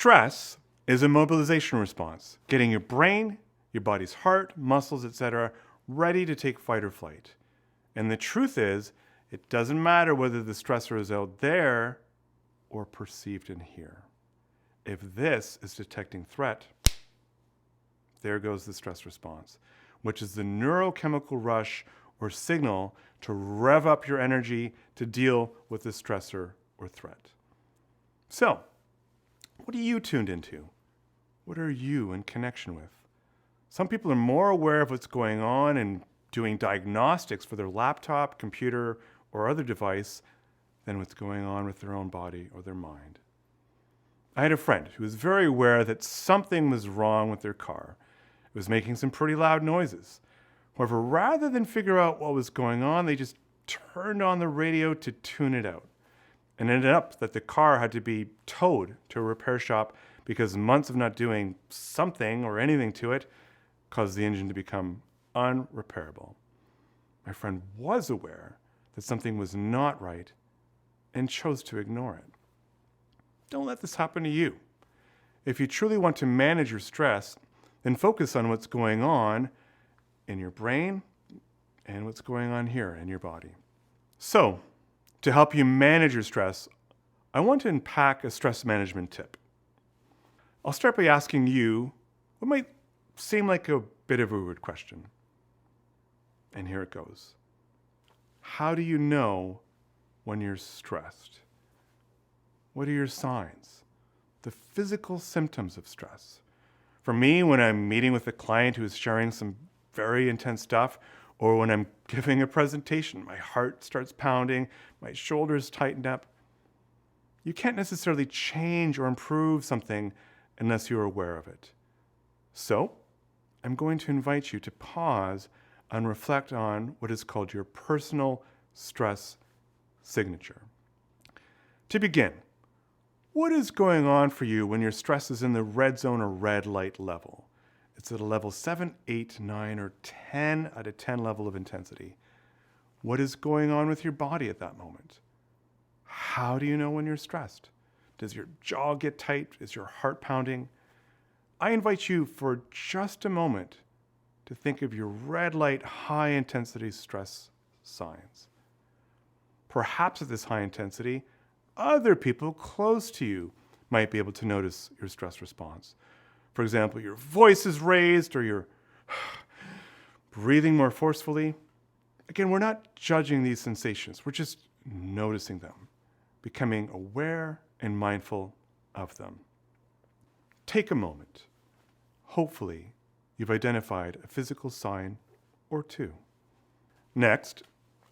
Stress is a mobilization response, getting your brain, your body's heart, muscles, etc., ready to take fight or flight. And the truth is, it doesn't matter whether the stressor is out there or perceived in here. If this is detecting threat, there goes the stress response, which is the neurochemical rush or signal to rev up your energy to deal with the stressor or threat. So, what are you tuned into? What are you in connection with? Some people are more aware of what's going on and doing diagnostics for their laptop, computer, or other device than what's going on with their own body or their mind. I had a friend who was very aware that something was wrong with their car. It was making some pretty loud noises. However, rather than figure out what was going on, they just turned on the radio to tune it out. And it ended up that the car had to be towed to a repair shop because months of not doing something or anything to it caused the engine to become unrepairable. My friend was aware that something was not right and chose to ignore it. Don't let this happen to you. If you truly want to manage your stress, then focus on what's going on in your brain and what's going on here in your body. So, to help you manage your stress, I want to unpack a stress management tip. I'll start by asking you what might seem like a bit of a weird question. And here it goes. How do you know when you're stressed? What are your signs? The physical symptoms of stress. For me, when I'm meeting with a client who is sharing some very intense stuff, or when I'm giving a presentation, my heart starts pounding, my shoulders tighten up. You can't necessarily change or improve something unless you're aware of it. So, I'm going to invite you to pause and reflect on what is called your personal stress signature. To begin, what is going on for you when your stress is in the red zone or red light level? It's at a level 7, 8, 9, or 10 out of 10 level of intensity. What is going on with your body at that moment? How do you know when you're stressed? Does your jaw get tight? Is your heart pounding? I invite you for just a moment to think of your red light, high intensity stress signs. Perhaps at this high intensity, other people close to you might be able to notice your stress response. For example, your voice is raised or you're breathing more forcefully. Again, we're not judging these sensations. We're just noticing them, becoming aware and mindful of them. Take a moment. Hopefully, you've identified a physical sign or two. Next,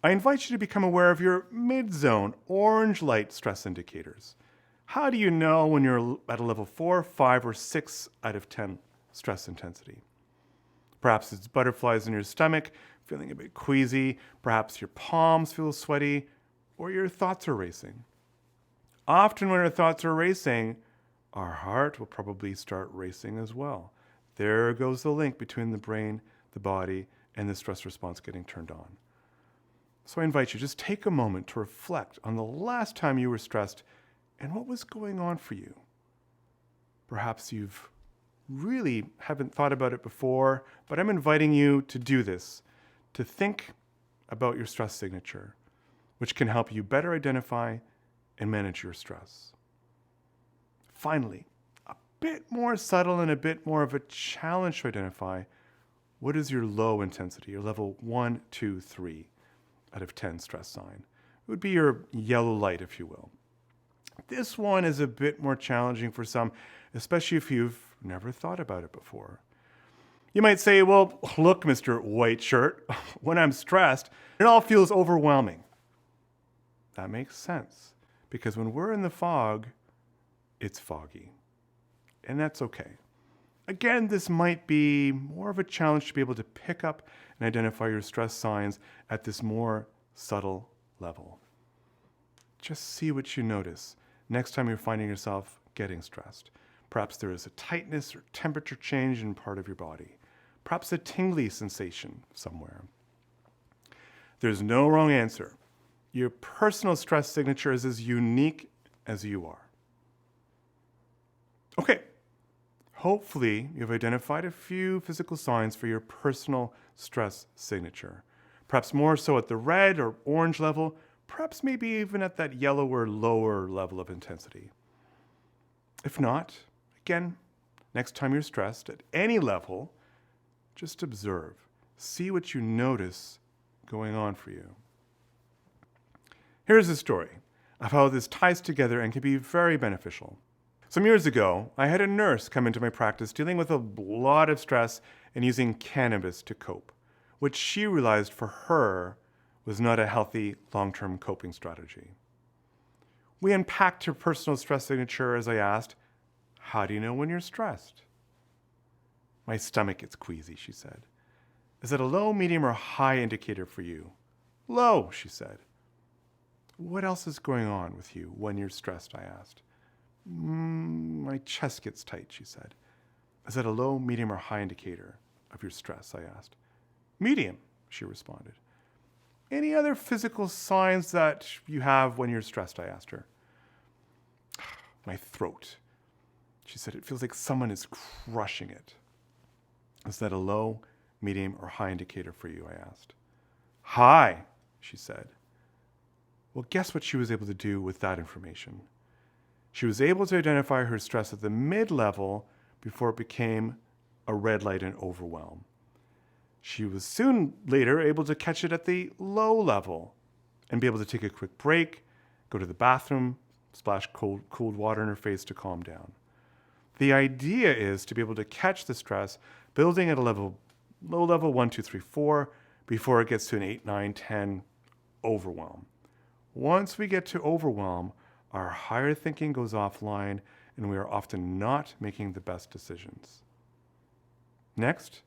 I invite you to become aware of your mid-zone orange light stress indicators. How do you know when you're at a level 4, 5, or 6 out of 10 stress intensity? Perhaps it's butterflies in your stomach, feeling a bit queasy. Perhaps your palms feel sweaty, or your thoughts are racing. Often when our thoughts are racing, our heart will probably start racing as well. There goes the link between the brain, the body, and the stress response getting turned on. So I invite you, just take a moment to reflect on the last time you were stressed and what was going on for you. Perhaps you've really haven't thought about it before, but I'm inviting you to do this, to think about your stress signature, which can help you better identify and manage your stress. Finally, a bit more subtle and a bit more of a challenge to identify, what is your low intensity, your level 1, 2, 3 out of 10 stress sign? It would be your yellow light, if you will. This one is a bit more challenging for some, especially if you've never thought about it before. You might say, well, look, Mr. White Shirt, when I'm stressed, it all feels overwhelming. That makes sense, because when we're in the fog, it's foggy. And that's okay. Again, this might be more of a challenge to be able to pick up and identify your stress signs at this more subtle level. Just see what you notice next time you're finding yourself getting stressed. Perhaps there is a tightness or temperature change in part of your body. Perhaps a tingly sensation somewhere. There's no wrong answer. Your personal stress signature is as unique as you are. Okay, hopefully you've identified a few physical signs for your personal stress signature. Perhaps more so at the red or orange level, perhaps maybe even at that yellow or lower level of intensity. If not, again, next time you're stressed at any level, just observe. See what you notice going on for you. Here's a story of how this ties together and can be very beneficial. Some years ago, I had a nurse come into my practice dealing with a lot of stress and using cannabis to cope, which she realized for her was not a healthy long-term coping strategy. We unpacked her personal stress signature as I asked, "How do you know when you're stressed?" "My stomach gets queasy," she said. "Is it a low, medium, or high indicator for you?" "Low," she said. "What else is going on with you when you're stressed?" I asked. My chest gets tight," she said. "Is that a low, medium, or high indicator of your stress?" I asked. "Medium," she responded. "Any other physical signs that you have when you're stressed?" I asked her. "My throat," she said. "It feels like someone is crushing it." "Is that a low, medium, or high indicator for you?" I asked. "High," she said. Well, guess what she was able to do with that information? She was able to identify her stress at the mid-level before it became a red light and overwhelm. She was soon later able to catch it at the low level and be able to take a quick break, go to the bathroom, splash cold water in her face to calm down. The idea is to be able to catch the stress building at a low level 1, 2, 3, 4 before it gets to an 8, 9, 10 overwhelm. Once we get to overwhelm, our higher thinking goes offline and we are often not making the best decisions. Next,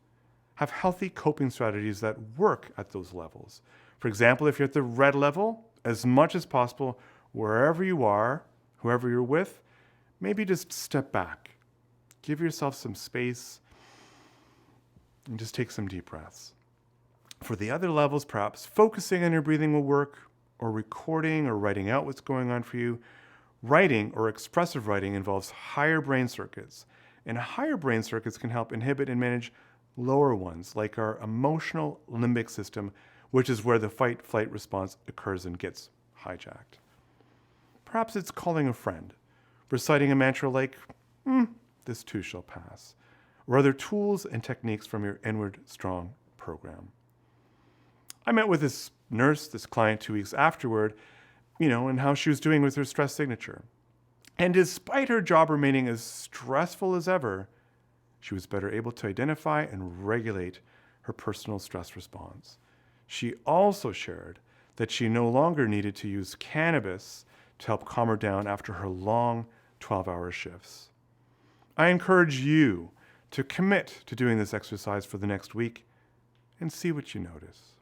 have healthy coping strategies that work at those levels. For example, if you're at the red level, as much as possible, wherever you are, whoever you're with, maybe just step back. Give yourself some space and just take some deep breaths. For the other levels, perhaps focusing on your breathing will work, or recording or writing out what's going on for you. Writing or expressive writing involves higher brain circuits, and higher brain circuits can help inhibit and manage lower ones, like our emotional limbic system, which is where the fight-flight response occurs and gets hijacked. Perhaps it's calling a friend, reciting a mantra like, "This too shall pass," or other tools and techniques from your Inward Strong program. I met with this nurse, this client 2 weeks afterward, and how she was doing with her stress signature. And despite her job remaining as stressful as ever, she was better able to identify and regulate her personal stress response. She also shared that she no longer needed to use cannabis to help calm her down after her long 12-hour shifts. I encourage you to commit to doing this exercise for the next week and see what you notice.